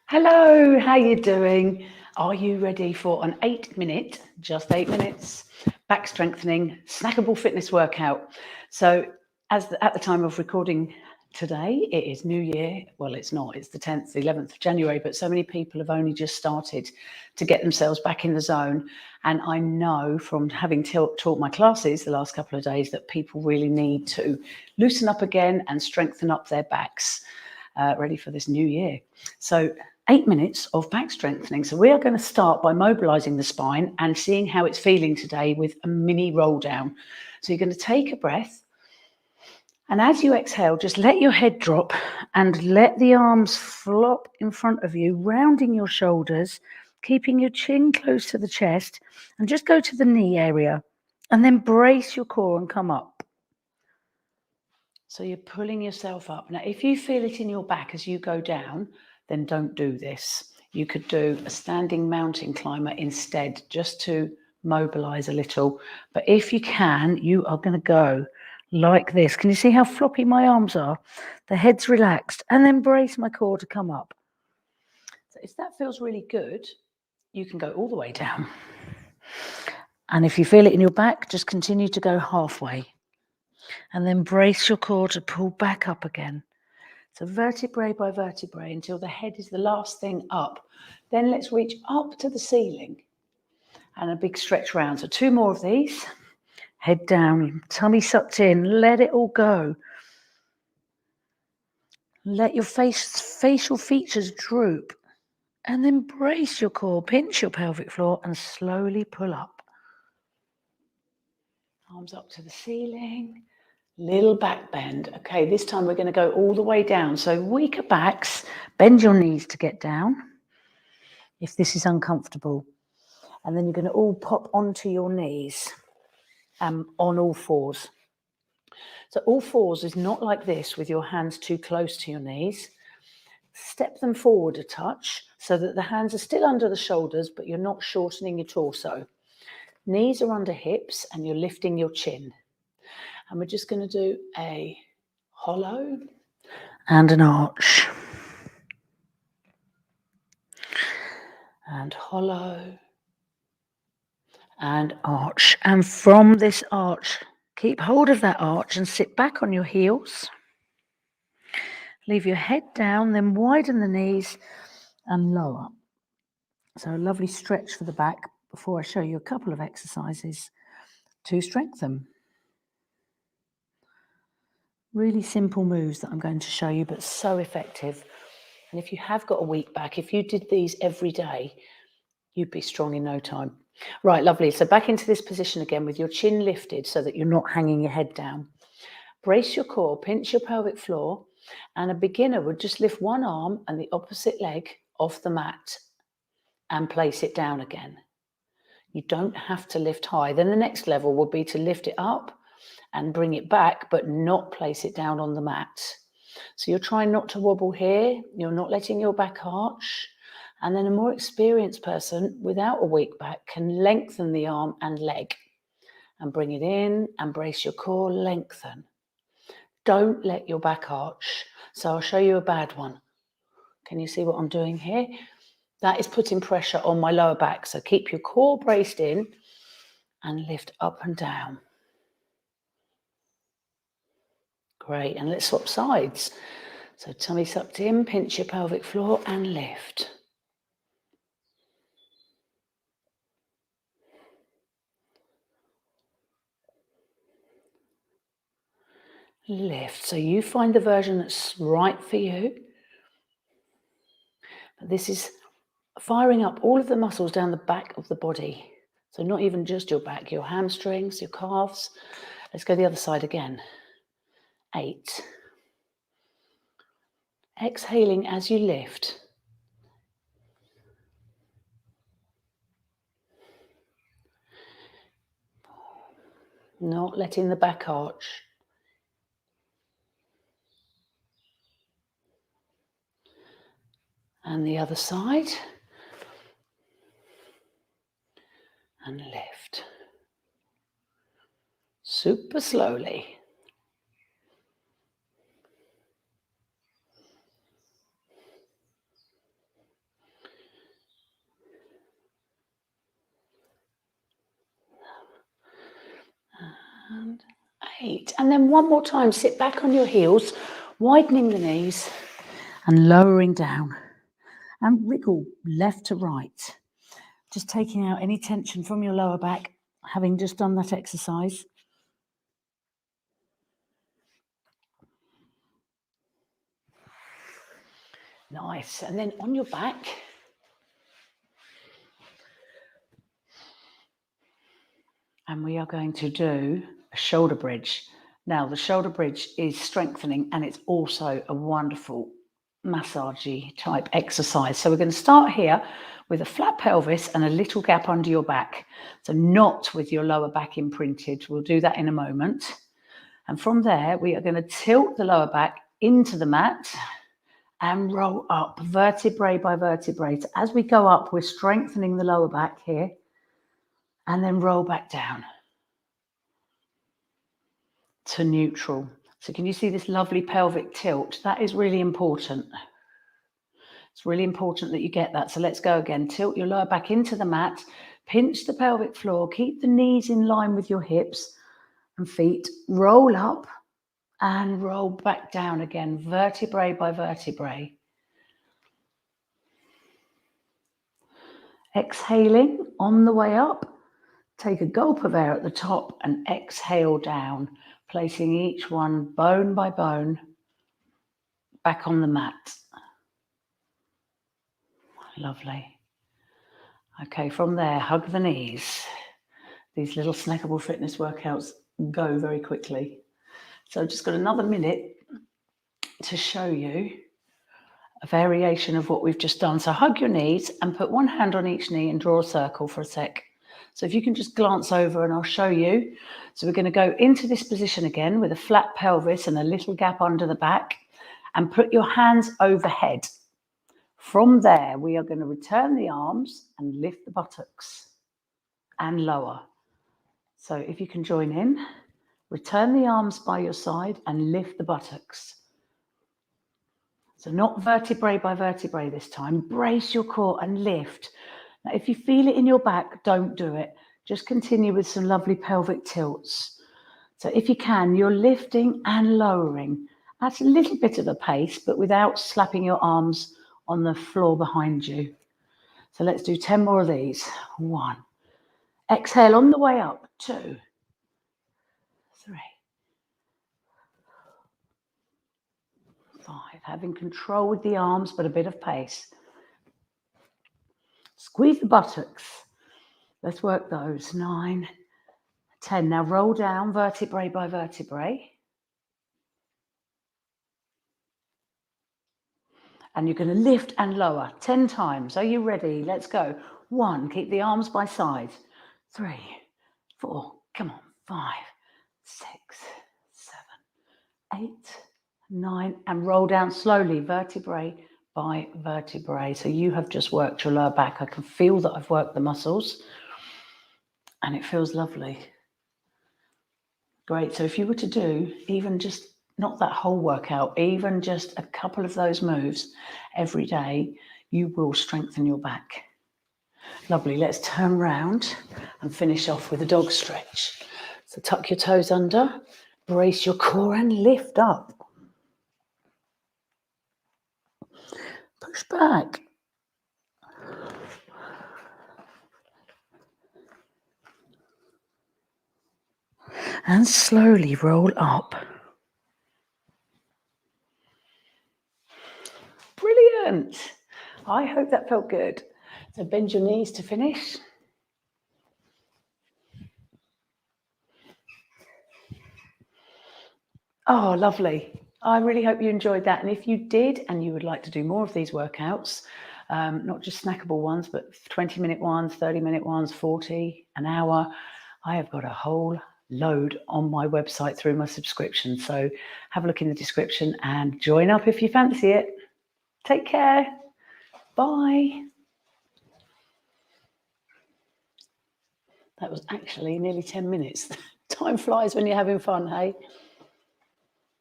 Hello, how you doing? Are you ready for an 8 minute, just 8 minutes, back strengthening, snackable fitness workout? So at the time of recording today, it is New Year. Well, it's not, it's the 10th, the 11th of January, but so many people have only just started to get themselves back in the zone. And I know from having taught my classes the last couple of days that people really need to loosen up again and strengthen up their backs. Ready for this new year. So 8 minutes of back strengthening. So we are going to start by mobilizing the spine and seeing how it's feeling today with a mini roll down. So you're going to take a breath. And as you exhale, just let your head drop and let the arms flop in front of you, rounding your shoulders, keeping your chin close to the chest, and just go to the knee area and then brace your core and come up. So you're pulling yourself up. Now, if you feel it in your back as you go down, then don't do this. You could do a standing mountain climber instead, just to mobilize a little. But if you can, you are going to go like this. Can you see how floppy my arms are? The head's relaxed, and then brace my core to come up. So if that feels really good, you can go all the way down. And if you feel it in your back, just continue to go halfway. And then brace your core to pull back up again. So vertebrae by vertebrae until the head is the last thing up. Then let's reach up to the ceiling and a big stretch round. So 2 more of these. Head down, tummy sucked in, let it all go. Let your facial features droop. And then brace your core, pinch your pelvic floor and slowly pull up. Arms up to the ceiling. Little back bend. Okay, this time we're going to go all the way down. So weaker backs, bend your knees to get down if this is uncomfortable. And then you're going to all pop onto your knees on all fours. So all fours is not like this with your hands too close to your knees. Step them forward a touch so that the hands are still under the shoulders, but you're not shortening your torso. Knees are under hips and you're lifting your chin. And we're just going to do a hollow and an arch. And hollow and arch. And from this arch, keep hold of that arch and sit back on your heels. Leave your head down, then widen the knees and lower. So a lovely stretch for the back before I show you a couple of exercises to strengthen. Really simple moves that I'm going to show you, but so effective. And if you have got a weak back, if you did these every day, you'd be strong in no time. Right, lovely. So back into this position again with your chin lifted so that you're not hanging your head down. Brace your core, pinch your pelvic floor, and a beginner would just lift one arm and the opposite leg off the mat and place it down again. You don't have to lift high. Then the next level would be to lift it up and bring it back, but not place it down on the mat. So you're trying not to wobble here. You're not letting your back arch. And then a more experienced person without a weak back can lengthen the arm and leg and bring it in and brace your core, lengthen. Don't let your back arch. So I'll show you a bad one. Can you see what I'm doing here? That is putting pressure on my lower back. So keep your core braced in and lift up and down. Great, and let's swap sides. So tummy sucked in, pinch your pelvic floor and lift. Lift. So you find the version that's right for you. But this is firing up all of the muscles down the back of the body. So not even just your back, your hamstrings, your calves. Let's go the other side again. 8. Exhaling as you lift. Not letting the back arch. And the other side. And lift. Super slowly. Great. And then one more time, sit back on your heels, widening the knees and lowering down, and wriggle left to right. Just taking out any tension from your lower back, having just done that exercise. Nice. And then on your back, and we are going to do a shoulder bridge. Now, the shoulder bridge is strengthening, and it's also a wonderful massagey type exercise. So we're going to start here with a flat pelvis and a little gap under your back. So not with your lower back imprinted. We'll do that in a moment. And from there, we are going to tilt the lower back into the mat and roll up vertebrae by vertebrae. So as we go up, we're strengthening the lower back here, and then roll back down to neutral. So can you see this lovely pelvic tilt? That is really important. It's really important that you get that. So let's go again. Tilt your lower back into the mat, pinch the pelvic floor, keep the knees in line with your hips and feet, roll up and roll back down again, vertebrae by vertebrae. Exhaling on the way up, take a gulp of air at the top and exhale down, placing each one bone by bone back on the mat. Lovely. Okay, from there, hug the knees. These little Snackable Fitness workouts go very quickly. So I've just got another minute to show you a variation of what we've just done. So hug your knees and put one hand on each knee and draw a circle for a sec. So if you can just glance over and I'll show you. So we're going to go into this position again with a flat pelvis and a little gap under the back, and put your hands overhead. From there, we are going to return the arms and lift the buttocks and lower. So if you can join in, return the arms by your side and lift the buttocks. So not vertebrae by vertebrae this time. Brace your core and lift. Now, if you feel it in your back, don't do it. Just continue with some lovely pelvic tilts. So if you can, you're lifting and lowering at a little bit of a pace, but without slapping your arms on the floor behind you. So let's do 10 more of these. 1. Exhale on the way up. 2, 3, 5. Having control with the arms, but a bit of pace. Squeeze the buttocks. Let's work those. 9, 10. Now roll down vertebrae by vertebrae. And you're going to lift and lower 10 times. Are you ready? Let's go. 1, keep the arms by side. 3, 4, come on. 5, 6, 7, 8, 9, and roll down slowly, vertebrae by vertebrae. So you have just worked your lower back. I can feel that I've worked the muscles, and it feels lovely. Great. So if you were to do even just not that whole workout, even just a couple of those moves every day, you will strengthen your back. Lovely. Let's turn round and finish off with a dog stretch. So tuck your toes under, brace your core and lift up. Push back. And slowly roll up. Brilliant. I hope that felt good. So bend your knees to finish. Oh, lovely. I really hope you enjoyed that. And if you did, and you would like to do more of these workouts, not just snackable ones, but 20-minute ones, 30-minute ones, 40, an hour, I have got a whole load on my website through my subscription. So have a look in the description and join up if you fancy it. Take care. Bye. That was actually nearly 10 minutes. Time flies when you're having fun, hey?